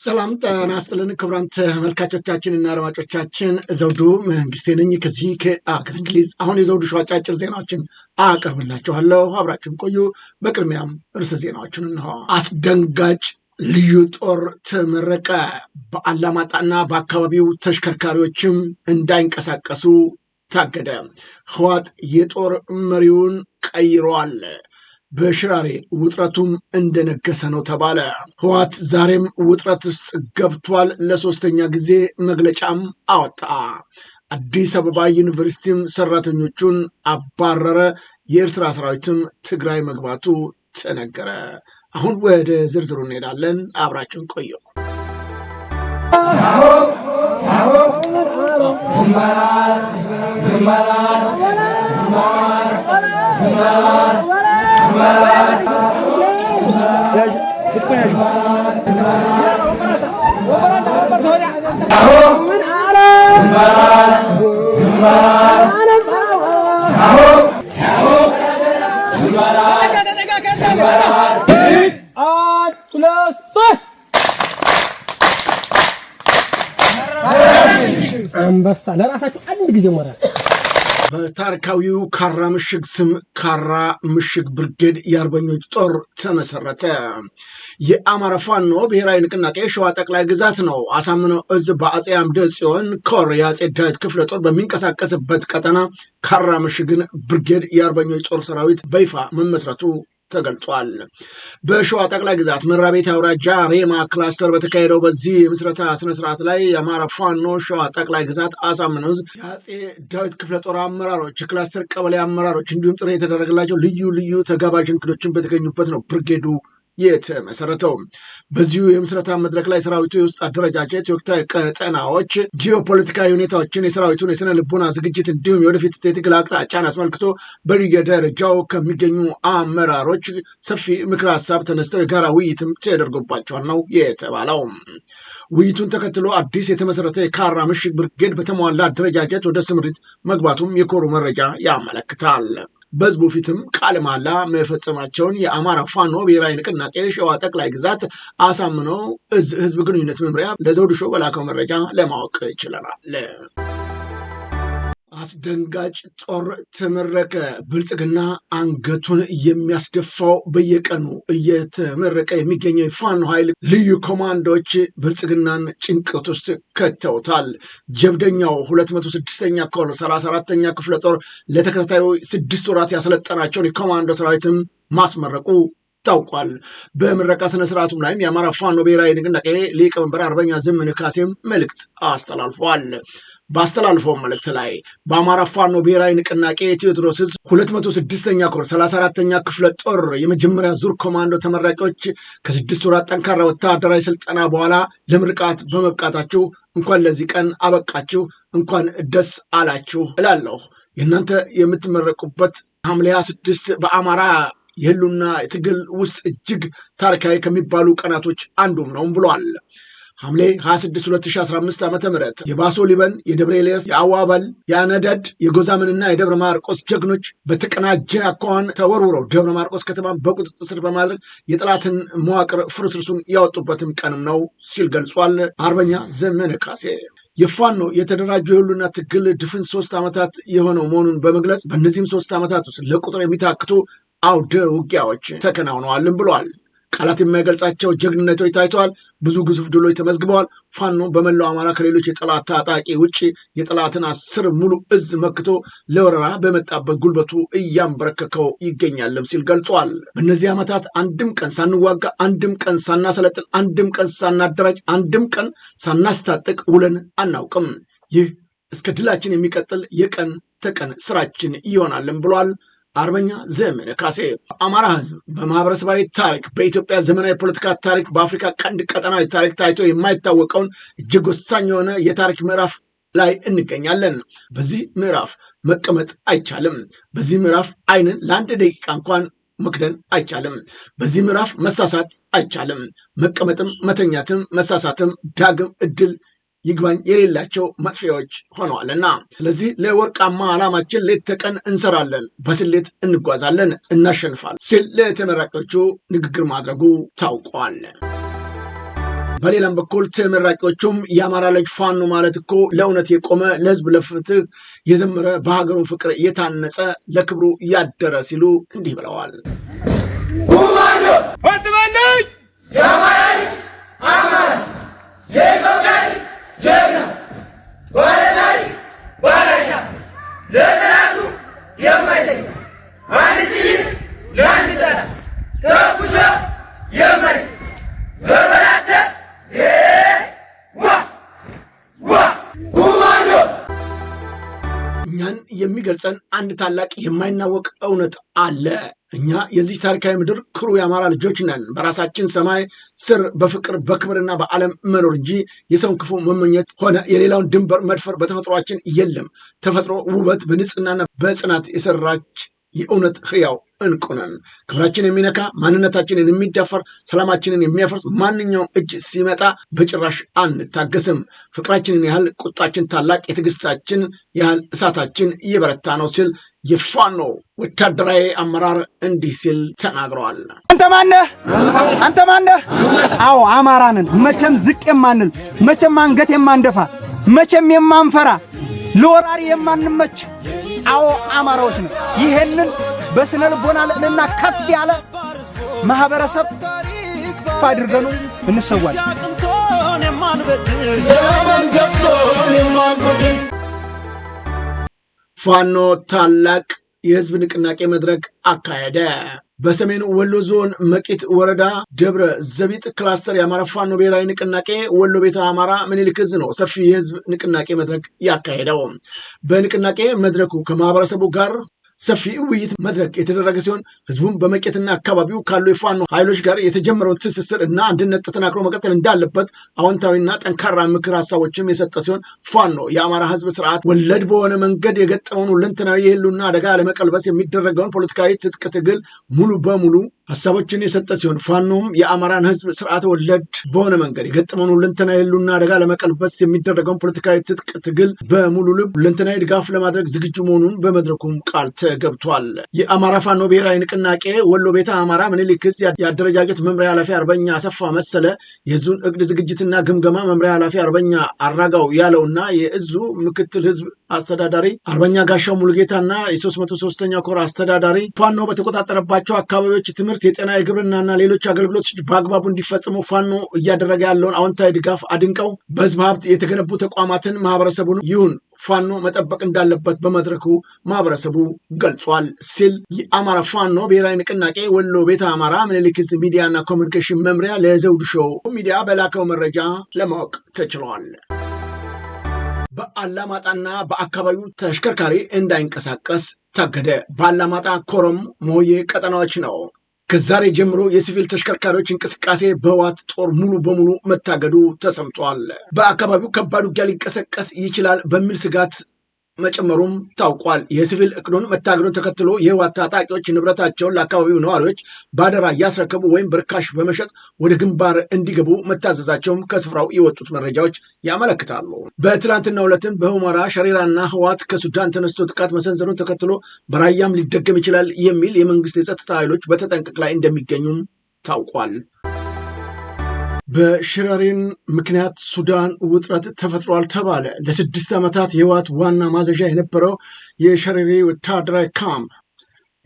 ሰላም ጤና ይስጥልን ክቡራን ተመልካቾቻችንና አድማጮቻችን ዘውዱ መንግስቴ ነኝ ከዚህ ከአገር እንግሊዝ። አሁን የዘውዱ ሾው አጫጭር ዜናዎችን አቀርብላችኋለሁ፣ አብራችሁን ቆዩ። በቅድሚያም ርዕሰ ዜናዎችን እንሆ። አስደንጋጭ ልዩ ጦር ተመረቀ። በአላማጣና በአካባቢው ተሽከርካሪዎችም እንዳይንቀሳቀሱ ታገደ። ህወሓት የጦር መሪውን ቀይሯል። በሽራሬ ውጥረቱም እንደነገሰ ነው ተባለ። ህወሓት ዛሬም ውጥረት ውስጥ ገብቷል። ለሶስተኛ ጊዜ መግለጫም አወጣ። አዲስ አበባ ዩኒቨርሲቲም ሰራተኞቹን አባረረ። የኤርትራ ሰራዊትም ትግራይ መግባቱ ተነገረ። አሁን ወደ ዝርዝሩ እንሄዳለን። አብራችሁን ቆዩ። አንበሳ ለራሳችሁ አንድ ጊዜ ሞራል በታሪካዊው ካራ ምሽግ ስም ካራ ምሽግ ብርጌድ የአርበኞች ጦር ተመሰረተ። የአማራ ፋኖ ብሔራዊ ንቅናቄ ሸዋ ጠቅላይ ግዛት ነው አሳምነው እዝ በአጼ አምደ ጽዮን ኮር የአጼ ዳዊት ክፍለ ጦር በሚንቀሳቀስበት ቀጠና ካራ ምሽግን ብርጌድ የአርበኞች ጦር ሰራዊት በይፋ መመስረቱ ተገልጿል። በሸዋ ጠቅላይ ግዛት መራቤት አውራጃ ሬማ ክላስተር በተካሄደው በዚህ የምስረታ ስነስርዓት ላይ የአማራ ፋኖ ሸዋ ጠቅላይ ግዛት አሳምነው የአጼ ዳዊት ክፍለ ጦር አመራሮች፣ የክላስተር ቀበሌ አመራሮች እንዲሁም ጥሪ የተደረገላቸው ልዩ ተጋባዥ እንግዶችን በተገኙበት ነው ብርጌዱ የተመሰረተው። በዚሁ የምስረታ መድረክ ላይ ሰራዊቱ የውስጥ አደረጃጀት፣ የወቅታዊ ቀጠናዎች፣ ጂኦፖለቲካዊ ሁኔታዎችን፣ የሰራዊቱን የስነ ልቦና ዝግጅት እንዲሁም የወደፊት የትግል አቅጣጫን አስመልክቶ በየደረጃው ከሚገኙ አመራሮች ሰፊ ምክር ሀሳብ ተነስተው የጋራ ውይይትም ተደርጎባቸዋል ነው የተባለው። ውይይቱን ተከትሎ አዲስ የተመሰረተ የካራ ምሽግ ብርጌድ በተሟላ አደረጃጀት ወደ ስምሪት መግባቱም የኮሩ መረጃ ያመለክታል። በህዝቡ ፊትም ቃለ መሃላ መፈጸማቸውን የአማራ ፋኖ ብሔራዊ ንቅናቄ ሸዋ ጠቅላይ ግዛት አሳምነው እዝ ህዝብ ግንኙነት መምሪያ ለዘውዱ ሾው በላከው መረጃ ለማወቅ ችለናል። አስደንጋጭ ጦር ተመረቀ። ብልጽግና አንገቱን የሚያስደፋው በየቀኑ እየተመረቀ የሚገኘው የፋኖ ኃይል ልዩ ኮማንዶች ብልጽግናን ጭንቀት ውስጥ ከተውታል። ጀብደኛው 206ኛ ኮር 34ኛ ክፍለ ጦር ለተከታታይ 6 ወራት ያሰለጠናቸውን የኮማንዶ ሰራዊትም ማስመረቁ ታውቋል። በምረቃ ስነ ስርዓቱም ላይም የአማራ ፋኖ ብሔራዊ ንቅናቄ ሊቀመንበር አርበኛ ዘመነ ካሴም መልእክት አስተላልፈዋል። ባስተላልፈው መልእክት ላይ በአማራ ፋኖ ብሔራዊ ንቅናቄ ቴዎድሮስ 206ኛ ኮር 34ኛ ክፍለ ጦር የመጀመሪያ ዙር ኮማንዶ ተመራቂዎች ከ6 ወራት ጠንካራ ወታደራዊ ስልጠና በኋላ ለምርቃት በመብቃታችሁ እንኳን ለዚህ ቀን አበቃችሁ፣ እንኳን ደስ አላችሁ እላለሁ። የእናንተ የምትመረቁበት ሐምሌ 26 በአማራ የህሉና ትግል ውስጥ እጅግ ታሪካዊ ከሚባሉ ቀናቶች አንዱም ነው ብሏል። ሐምሌ 26 2015 ዓ.ም የባሶ ሊበን፣ የደብረ ኤልያስ፣ የአዋበል፣ የአነዳድ፣ የጎዛምንና የደብረ ማርቆስ ጀግኖች በተቀናጀ አኳኋን ተወርውረው ደብረ ማርቆስ ከተማ በቁጥጥር ስር በማድረግ የጠላትን መዋቅር ፍርስርሱን ያወጡበትም ቀንም ነው ሲል ገልጿል። አርበኛ ዘመነ ካሴ የፋኖ የተደራጁ የሁሉና ትግል ድፍን 3 ዓመታት የሆነው መሆኑን በመግለጽ በእነዚህም 3 ዓመታት ውስጥ ለቁጥር የሚታክቱ አውደ ውጊያዎች ተከናውነዋልም ብሏል። ቃላት የማይገልጻቸው ጀግንነቶች ታይተዋል። ብዙ ግዙፍ ድሎች ተመዝግበዋል። ፋኖ በመላው አማራ ከሌሎች የጠላት ታጣቂ ውጭ የጠላትን 10 ሙሉ እዝ መክቶ ለወረራ በመጣበት ጉልበቱ እያንበረከከው ይገኛልም ሲል ገልጿል። በእነዚህ ዓመታት አንድም ቀን ሳንዋጋ፣ አንድም ቀን ሳናሰለጥን፣ አንድም ቀን ሳናደራጅ፣ አንድም ቀን ሳናስታጥቅ ውለን አናውቅም። ይህ እስከ ድላችን የሚቀጥል የቀን ተቀን ስራችን ይሆናልም ብሏል። አርበኛ ዘመነ ካሴ አማራ ህዝብ በማህበረሰባዊ ታሪክ፣ በኢትዮጵያ ዘመናዊ ፖለቲካ ታሪክ፣ በአፍሪካ ቀንድ ቀጠናዊ ታሪክ ታይቶ የማይታወቀውን እጅግ ወሳኝ የሆነ የታሪክ ምዕራፍ ላይ እንገኛለን። በዚህ ምዕራፍ መቀመጥ አይቻልም። በዚህ ምዕራፍ አይንን ለአንድ ደቂቃ እንኳን መክደን አይቻልም። በዚህ ምዕራፍ መሳሳት አይቻልም። መቀመጥም መተኛትም መሳሳትም ዳግም እድል ይግባኝ የሌላቸው መጥፊያዎች ሆነዋልና ስለዚህ ለወርቃማ ዓላማችን ሌት ተቀን እንሰራለን፣ በስሌት እንጓዛለን፣ እናሸንፋለን ሲል ለተመራቂዎቹ ንግግር ማድረጉ ታውቋል። በሌላም በኩል ተመራቂዎቹም የአማራ ልጅ ፋኖ ማለት እኮ ለእውነት የቆመ ለህዝብ ለፍትህ የዘመረ በሀገሩ ፍቅር የታነጸ ለክብሩ ያደረ ሲሉ እንዲህ ብለዋል። ኮማንዶ ወጥበልኝ የአማራ ልጅ አማራ የኢትዮጵያ ጀግና ባለታሪክ ባለሻ ለጠላቱ የማይተኛ አንድ ጥይት ለአንድ ጠላት ተኩሶ የማይስ ዘርበላተ ኮማንዶ። እኛን የሚገልጸን አንድ ታላቅ የማይናወቅ እውነት አለ። እኛ የዚህ ታሪካዊ ምድር ክሩ የአማራ ልጆች ነን። በራሳችን ሰማይ ስር በፍቅር በክብርና በዓለም መኖር እንጂ የሰውን ክፉ መመኘት ሆነ የሌላውን ድንበር መድፈር በተፈጥሯችን የለም። ተፈጥሮ ውበት በንጽህናና በጽናት የሰራች የእውነት ህያው እንቁ ነን። ክብራችን የሚነካ ማንነታችንን የሚዳፈር ሰላማችንን የሚያፈርስ ማንኛውም እጅ ሲመጣ በጭራሽ አንታገስም። ፍቅራችንን ያህል ቁጣችን ታላቅ፣ የትዕግስታችን ያህል እሳታችን እየበረታ ነው ሲል የፋኖ ወታደራዊ አመራር እንዲህ ሲል ተናግረዋል። አንተ ማነህ? አዎ አማራ ነን። መቼም ዝቅ የማንል፣ መቼም አንገት የማንደፋ፣ መቼም የማንፈራ፣ ለወራሪ የማንመች አዎ አማራዎች ነን። ይሄንን በስነ ልቦና ለና ከፍ ያለ ማህበረሰብ አድርገን እንሰዋለን። ፋኖ ታላቅ የህዝብ ንቅናቄ መድረክ አካሄደ። በሰሜን ወሎ ዞን መቂት ወረዳ ደብረ ዘቢጥ ክላስተር የአማራ ፋኖ ብሔራዊ ንቅናቄ ወሎ ቤተ አማራ ምኒልክ ዕዝ ነው ሰፊ የህዝብ ንቅናቄ መድረክ ያካሄደው። በንቅናቄ መድረኩ ከማህበረሰቡ ጋር ሰፊ ውይይት መድረክ የተደረገ ሲሆን ህዝቡም በመቄትና አካባቢው ካሉ የፋኖ ኃይሎች ጋር የተጀመረውን ትስስር እና አንድነት ተጠናክሮ መቀጠል እንዳለበት አዎንታዊና ጠንካራ ምክር ሀሳቦችም የሰጠ ሲሆን ፋኖ የአማራ ህዝብ ስርዓት ወለድ በሆነ መንገድ የገጠመውን ሁለንተናዊ የህልውና አደጋ ለመቀልበስ የሚደረገውን ፖለቲካዊ ትጥቅ ትግል ሙሉ በሙሉ ሀሳቦችን የሰጠ ሲሆን ፋኖም የአማራን ህዝብ ስርዓት ወለድ በሆነ መንገድ የገጠመውን ሁለንተናዊ የህልውና አደጋ ለመቀልበስ የሚደረገውን ፖለቲካዊ ትጥቅ ትግል በሙሉ ልብ ሁለንተናዊ ድጋፍ ለማድረግ ዝግጁ መሆኑን በመድረኩም ቃል ተገብቷል። የአማራ ፋኖ ብሔራዊ ንቅናቄ ወሎ ቤተ አማራ ምኒልክ ዕዝ የአደረጃጀት መምሪያ ኃላፊ አርበኛ አሰፋ መሰለ፣ የዕዙን እቅድ ዝግጅትና ግምገማ መምሪያ ኃላፊ አርበኛ አራጋው ያለውና የዕዙ ምክትል ህዝብ አስተዳዳሪ አርበኛ ጋሻው ሙሉጌታና የ303ኛ ኮር አስተዳዳሪ ፋኖ በተቆጣጠረባቸው አካባቢዎች ትምህርት፣ የጤና፣ የግብርናና ሌሎች አገልግሎቶች በአግባቡ እንዲፈጽሙ ፋኖ እያደረገ ያለውን አዎንታዊ ድጋፍ አድንቀው በህዝብ ሀብት የተገነቡ ተቋማትን ማህበረሰቡን ይሁን ፋኖ መጠበቅ እንዳለበት በመድረኩ ማህበረሰቡ ገልጿል ሲል የአማራ ፋኖ ብሔራዊ ንቅናቄ ወሎ ቤተ አማራ ምኒልክ ዕዝ ሚዲያና ኮሚኒኬሽን መምሪያ ለዘውዱ ሾው ሚዲያ በላከው መረጃ ለማወቅ ተችሏል። በአላማጣና በአካባቢው ተሽከርካሪ እንዳይንቀሳቀስ ታገደ። በአላማጣ ኮረም ሞዬ ቀጠናዎች ነው ከዛሬ ጀምሮ የሲቪል ተሽከርካሪዎች እንቅስቃሴ በህወሓት ጦር ሙሉ በሙሉ መታገዱ ተሰምቷል። በአካባቢው ከባድ ውጊያ ሊቀሰቀስ ይችላል በሚል ስጋት መጨመሩም ታውቋል። የሲቪል እቅዱን መታገዱን ተከትሎ የህወሓት ታጣቂዎች ንብረታቸውን ለአካባቢው ነዋሪዎች ባደራ እያስረከቡ ወይም በርካሽ በመሸጥ ወደ ግንባር እንዲገቡ መታዘዛቸውም ከስፍራው የወጡት መረጃዎች ያመለክታሉ። በትላንትናው ዕለትም በሁመራ ሸሪራና ህወሓት ከሱዳን ተነስቶ ጥቃት መሰንዘሩን ተከትሎ በራያም ሊደገም ይችላል የሚል የመንግስት የጸጥታ ኃይሎች በተጠንቀቅ ላይ እንደሚገኙም ታውቋል። በሽረሪን ምክንያት ሱዳን ውጥረት ተፈጥሯል ተባለ። ለ6 ዓመታት የህወሓት ዋና ማዘዣ የነበረው የሸረሪ ወታደራዊ ካምፕ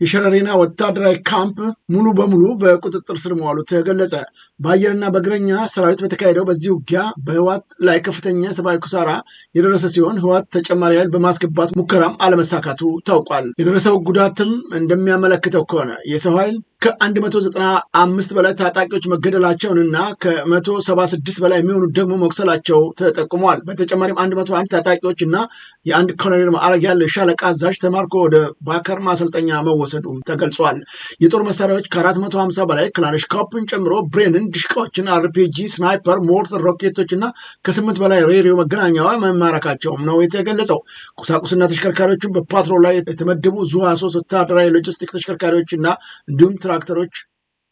የሸረሪና ወታደራዊ ካምፕ ሙሉ በሙሉ በቁጥጥር ስር መዋሉ ተገለጸ። በአየርና በእግረኛ ሰራዊት በተካሄደው በዚህ ውጊያ በህወሓት ላይ ከፍተኛ ሰብአዊ ኩሳራ የደረሰ ሲሆን ህወሓት ተጨማሪ ኃይል በማስገባት ሙከራም አለመሳካቱ ታውቋል። የደረሰው ጉዳትም እንደሚያመለክተው ከሆነ የሰው ኃይል ከ195 በላይ ታጣቂዎች መገደላቸውንና ከ176 በላይ የሚሆኑት ደግሞ መቁሰላቸው ተጠቁሟል። በተጨማሪም 101 ታጣቂዎች እና የአንድ ኮሎኔል ማዕረግ ያለው ሻለቃ አዛዥ ተማርኮ ወደ ባከር ማሰልጠኛ መወሰዱም ተገልጿል። የጦር መሳሪያዎች ከ450 በላይ ክላሽንኮቭን ጨምሮ ብሬንን፣ ድሽቃዎችን፣ አርፒጂ፣ ስናይፐር፣ ሞርተር፣ ሮኬቶች እና ከ8 በላይ ሬዲዮ መገናኛ መማረካቸውም ነው የተገለጸው። ቁሳቁስና ተሽከርካሪዎችን በፓትሮል ላይ የተመደቡ ዙ 23 ወታደራዊ ሎጂስቲክ ተሽከርካሪዎች እና እንዲሁም ትራክተሮች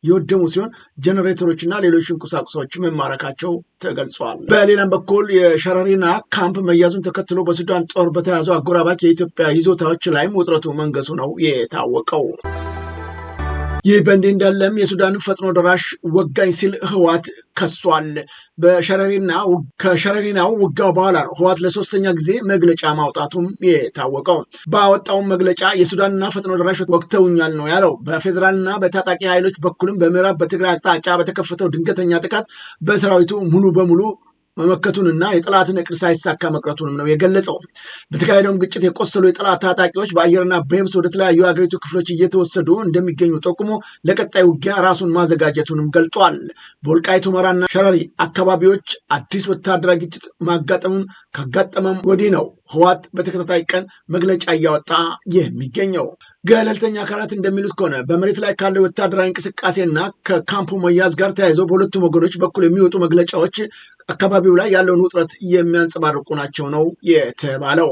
የወደሙ ሲሆን ጀነሬተሮችና ሌሎች ቁሳቁሶች መማረካቸው ተገልጿል። በሌላም በኩል የሸረሪና ካምፕ መያዙን ተከትሎ በሱዳን ጦር በተያዙ አጎራባች የኢትዮጵያ ይዞታዎች ላይም ውጥረቱ መንገሱ ነው የታወቀው። ይህ በእንዲህ እንዳለም የሱዳን ፈጥኖ ደራሽ ወጋኝ ሲል ህወሓት ከሷል። ከሸረሪናው ውጋው በኋላ ነው ህወሓት ለሶስተኛ ጊዜ መግለጫ ማውጣቱም የታወቀው። ባወጣውም መግለጫ የሱዳንና ፈጥኖ ደራሽ ወቅተውኛል ነው ያለው። በፌዴራልና በታጣቂ ኃይሎች በኩልም በምዕራብ በትግራይ አቅጣጫ በተከፈተው ድንገተኛ ጥቃት በሰራዊቱ ሙሉ በሙሉ መመከቱንና የጠላትን እቅድ ሳይሳካ መቅረቱንም ነው የገለጸው። በተካሄደውም ግጭት የቆሰሉ የጠላት ታጣቂዎች በአየርና በየብስ ወደ ተለያዩ የሀገሪቱ ክፍሎች እየተወሰዱ እንደሚገኙ ጠቁሞ ለቀጣይ ውጊያ ራሱን ማዘጋጀቱንም ገልጧል። በወልቃይት ሁመራና ሸረሪ አካባቢዎች አዲስ ወታደራዊ ግጭት ካጋጠመም ወዲህ ነው ህወሓት በተከታታይ ቀን መግለጫ እያወጣ የሚገኘው። ገለልተኛ አካላት እንደሚሉት ከሆነ በመሬት ላይ ካለው ወታደራዊ እንቅስቃሴና ከካምፑ መያዝ ጋር ተያይዘው በሁለቱም ወገኖች በኩል የሚወጡ መግለጫዎች አካባቢው ላይ ያለውን ውጥረት የሚያንጸባርቁ ናቸው ነው የተባለው።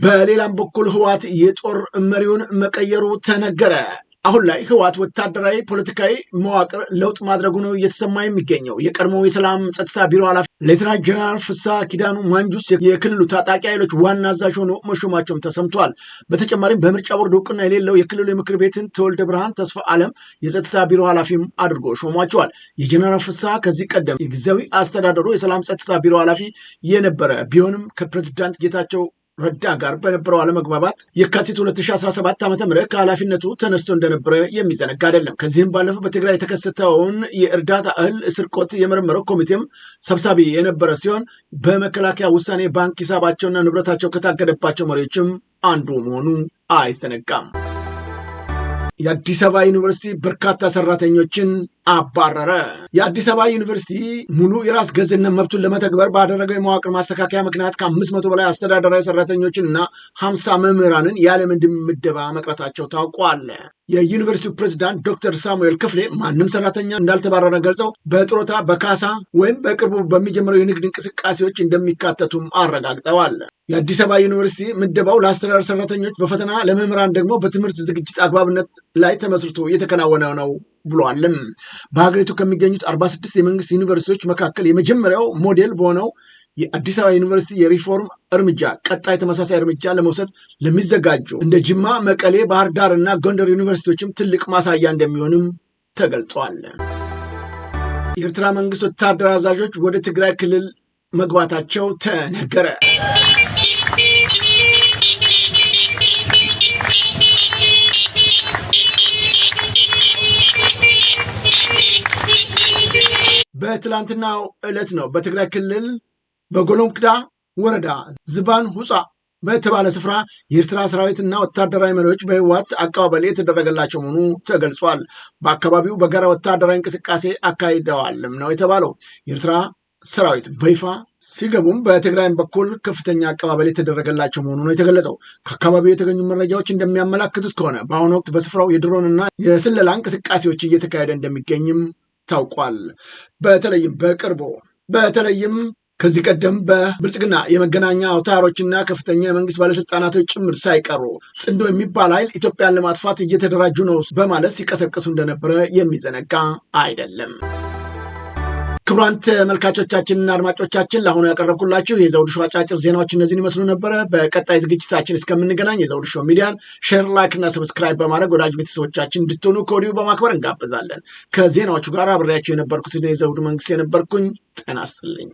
በሌላም በኩል ህወሓት የጦር መሪውን መቀየሩ ተነገረ። አሁን ላይ ህወሓት ወታደራዊ ፖለቲካዊ መዋቅር ለውጥ ማድረጉ ነው እየተሰማ የሚገኘው። የቀድሞው የሰላም ጸጥታ ቢሮ ኃላፊ ሌተናንት ጀነራል ፍስሐ ኪዳኑ ማንጁስ የክልሉ ታጣቂ ኃይሎች ዋና አዛዥ ሆኖ መሾማቸውም ተሰምቷል። በተጨማሪም በምርጫ ቦርድ እውቅና የሌለው የክልሉ የምክር ቤትን ተወልደ ብርሃን ተስፋ ዓለም የጸጥታ ቢሮ ኃላፊም አድርጎ ሾሟቸዋል። የጀነራል ፍስሐ ከዚህ ቀደም የጊዜያዊ አስተዳደሩ የሰላም ጸጥታ ቢሮ ኃላፊ የነበረ ቢሆንም ከፕሬዝዳንት ጌታቸው ረዳ ጋር በነበረው አለመግባባት የካቲት 2017 ዓ.ም ከኃላፊነቱ ተነስቶ እንደነበረ የሚዘነጋ አይደለም። ከዚህም ባለፈው በትግራይ የተከሰተውን የእርዳታ እህል ስርቆት የመረመረው ኮሚቴም ሰብሳቢ የነበረ ሲሆን በመከላከያ ውሳኔ ባንክ ሂሳባቸውና ንብረታቸው ከታገደባቸው መሪዎችም አንዱ መሆኑ አይዘነጋም። የአዲስ አበባ ዩኒቨርሲቲ በርካታ ሰራተኞችን አባረረ። የአዲስ አበባ ዩኒቨርሲቲ ሙሉ የራስ ገዝነት መብቱን ለመተግበር ባደረገው የመዋቅር ማስተካከያ ምክንያት ከ500 በላይ አስተዳደራዊ ሰራተኞችን እና 50 መምህራንን ያለምንም ምደባ መቅረታቸው ታውቋል። የዩኒቨርሲቲው ፕሬዝዳንት ዶክተር ሳሙኤል ክፍሌ ማንም ሰራተኛ እንዳልተባረረ ገልጸው በጥሮታ በካሳ ወይም በቅርቡ በሚጀምረው የንግድ እንቅስቃሴዎች እንደሚካተቱም አረጋግጠዋል። የአዲስ አበባ ዩኒቨርሲቲ ምደባው ለአስተዳደር ሰራተኞች በፈተና ለመምህራን ደግሞ በትምህርት ዝግጅት አግባብነት ላይ ተመስርቶ እየተከናወነ ነው ብሏልም። በሀገሪቱ ከሚገኙት 46 የመንግስት ዩኒቨርሲቲዎች መካከል የመጀመሪያው ሞዴል በሆነው የአዲስ አበባ ዩኒቨርሲቲ የሪፎርም እርምጃ ቀጣይ ተመሳሳይ እርምጃ ለመውሰድ ለሚዘጋጁ እንደ ጅማ፣ መቀሌ፣ ባህር ዳር እና ጎንደር ዩኒቨርሲቲዎችም ትልቅ ማሳያ እንደሚሆንም ተገልጿል። የኤርትራ መንግስት ወታደራዊ አዛዦች ወደ ትግራይ ክልል መግባታቸው ተነገረ። በትላንትናው ዕለት ነው በትግራይ ክልል በጎሎምክዳ ወረዳ ዝባን ሁፃ በተባለ ስፍራ የኤርትራ ሰራዊትና ወታደራዊ መሪዎች በህወሓት አቀባበል የተደረገላቸው መሆኑ ተገልጿል። በአካባቢው በጋራ ወታደራዊ እንቅስቃሴ አካሂደዋልም ነው የተባለው። የኤርትራ ሰራዊት በይፋ ሲገቡም በትግራይም በኩል ከፍተኛ አቀባበል የተደረገላቸው መሆኑ ነው የተገለጸው። ከአካባቢው የተገኙ መረጃዎች እንደሚያመላክቱት ከሆነ በአሁኑ ወቅት በስፍራው የድሮንና የስለላ እንቅስቃሴዎች እየተካሄደ እንደሚገኝም ታውቋል። በተለይም ከዚህ ቀደም በብልጽግና የመገናኛ አውታሮችና ከፍተኛ የመንግስት ባለስልጣናቶች ጭምር ሳይቀሩ ጽንዶ የሚባል ኃይል ኢትዮጵያን ለማጥፋት እየተደራጁ ነው በማለት ሲቀሰቅሱ እንደነበረ የሚዘነጋ አይደለም። ክቡራን ተመልካቾቻችንና አድማጮቻችን ለአሁኑ ያቀረብኩላችሁ የዘውዱ ሾው አጫጭር ዜናዎች እነዚህን ይመስሉ ነበረ። በቀጣይ ዝግጅታችን እስከምንገናኝ የዘውዱ ሾው ሚዲያን ሼር፣ ላይክ እና ሰብስክራይብ በማድረግ ወዳጅ ቤተሰቦቻችን እንድትሆኑ ከወዲሁ በማክበር እንጋብዛለን። ከዜናዎቹ ጋር አብሬያቸው የነበርኩት የዘውዱ መንግስት የነበርኩኝ። ጤና ይስጥልኝ።